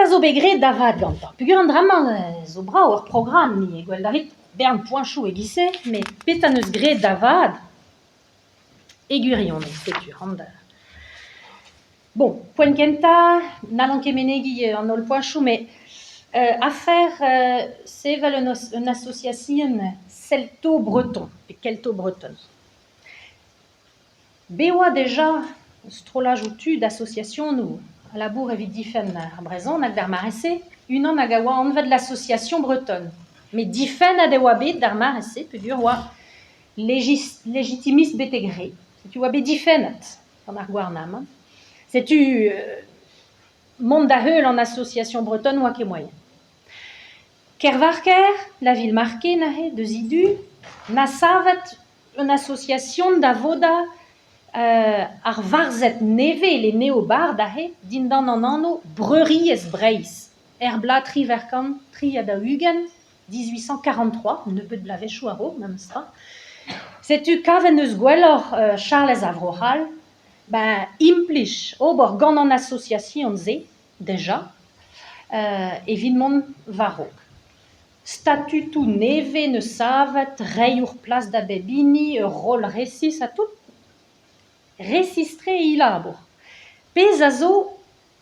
a zo begret davad gantañ. Peogwir an drama zo brav ur program ni, gwell da rit bern poinchou e gise, met pet an eus gret davad, egurion e setu, an da. Bon, poent kenta, n'allan ket menegi an ol poinchou, mais affaire sevel un association celto-breton, pe kelto-breton. Beoa deja strolaj ou tu d'association nou, a labour evit difen ar brezon, nag d'ar marese, unan hag a oa anvet l'association bretonne. Mais difen a deoa bet d'ar marese, peogwir oa légitimiste betegre. Setu oa bet difennet, an ar gwarnam. Setu mont da heul en association bretonne oa ket moyen. Kervarker, la ville marquée, nahe, de Zidu, na savet une association d'avoda ar varzet neve, les néobar, dahe, dindan an anno, breurie es Breis. Erbla tri verkan, tri a da Hugen, 1843, ne peut la vechou a ro, même ça. Setu kaven eus gwellor Charles Avrohal, ben, implich, obor gant an association ze, déjà, evidemment varo. Statutu neve ne savet, rei ur plas da bebini, rol resis a tout, resistre e ilabor. Pez a zo,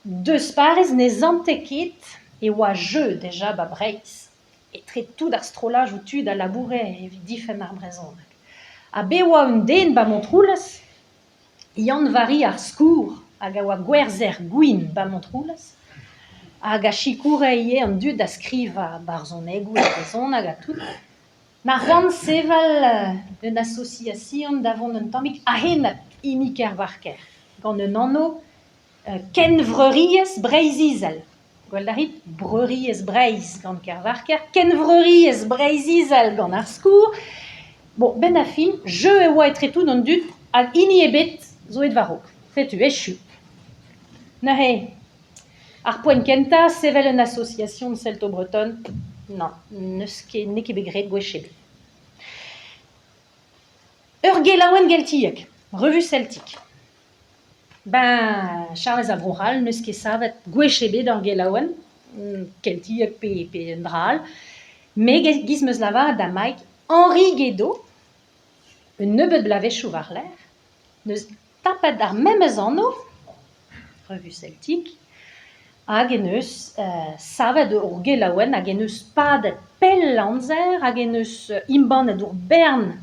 deus parez ne zanteket, e oa je, déjà, ba Breis, et tre tout d'ar strolaj ou tud a labouret, evit difen ar brezon. A be oa un den ba Montroulas, Yann vari ar skour hag a oa gwerzer gwin ba Montroulas, hag a chikoure ie an dud a skriva barzonegou e brezon hag a tout. Na c'hoant sevel un association d'avon un tammig a hennet imi Kervarker, gant un anno kenvreuriez Breizizel. Gwell da rit breuriez Breiz gant Kervarker, kenvreuriez Breizizel gant ar skour. Bon, ben a fin, je e oa etretout an dud hag ini ebet zo et varok. Setu echu. Nahe, ar poent kenta, sevel un association celto-bretonne, non, neus ket ne ket begret gwechebe. Ur gelaouenn geltiek, revue celtique. Ben, Charles Avrohal neus ket savet gwechebe d'ur gelaouenn, keltiek pe un dral, me giz meus lava da maik Henri Guédot, un nebeud blavechou war l'air, neus tapet d'ar memez anno, revue celtique, hag en eus savet ur gelaouenn, hag en eus padet pell anzer, hag en eus imbanet ur bern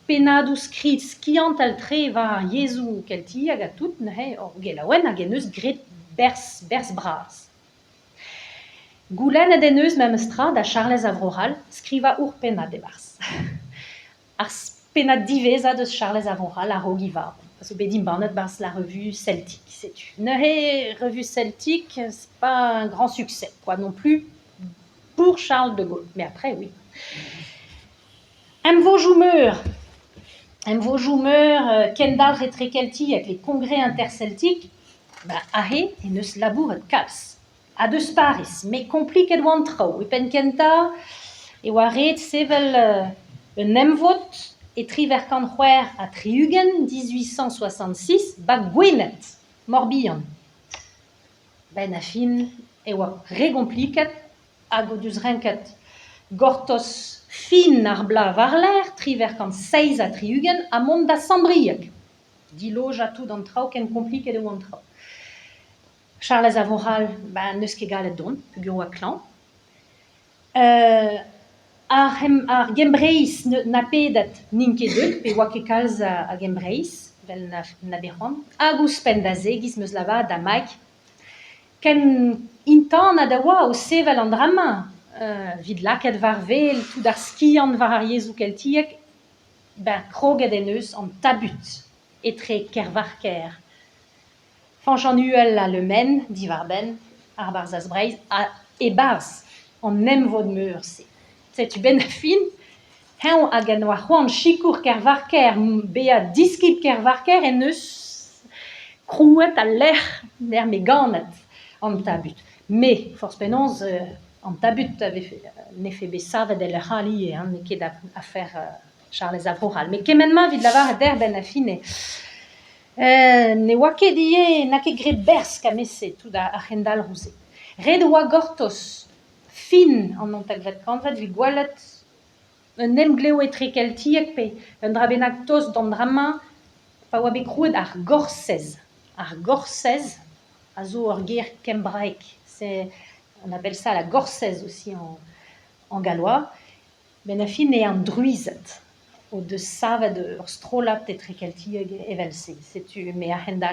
penadou skrit skiant al tre war Jezou kelti hag a tout, nehe ur gelaouenn hag en eus gret bers bras. Goulennet en eus memez tra da Charles Avrohal skriva ur penad e bars. Ar penad diveza de Charles Avrohal a rogivar. Parce que bedim barnet bars la revue celtique, c'est une revue celtique, c'est pas un grand succès, quoi, non plus pour Charles de Gaulle. Mais après, oui. Vo joumeur, Kendall retrekelti avec les congrès interceltiques, bah, ahe, et neus labour et kals. A deus paris, mais compliqué de wantrau. Et penkenta, et waret sevel un emvot, et tri verkan c'hwer a Trihugen, 1866, bag gwenet, Morbihan. Ben a fin, e oa regompliket, hag o deus renket gortos fin ar bla war l'air, tri verkan 6 a Trihugen, a mont da Sambriek. Diloj a tout d'an trao ken compliqué de wantrau. Charles Avrohal, ben neus ket galet don, peogwir oa klan. Ar Gembreis na pedet ninket deut, pe oa ket kalz a Gembreis, vel na berron. Hag ouspenn da ze, giz meus lava da maik. Ken intan a da oa o sevel an drama, vid laket var vel, tout ar skiant var ar Jezou keltiek, ben kroget en eus an tabut, etre Kervarker. Fanch an uel a le men, di var ben, ar barz az Breiz, e barz an emvod meur se. Tu ben a fin, hen hag an oa c'hoant chikour Kervarker, bea diskip Kervarker en eus krouet a l'er me ganet an tabut. Me, force penonz, an tabut ne fe besavet el c'halie, ne ket a fer Charles Avrohal. Me kemenma vid lavar der ben a fin ne oa ket ie, na ket gret bersk a mese tout a c'hendal rouse. Redoa gortos, fin an ontakvet kanvet, vi gwalet un emgleo etre keltiek pe un drabenak tos d'an drama, pa oa bet krouet ar gorsez. Ar gorsez, a zo ur ger kembraek. On appelle ça la gorsez aussi en gallois. Ben a fin e an druizet. O de savet ur strollap etre keltiek evel se. Setu me a hendal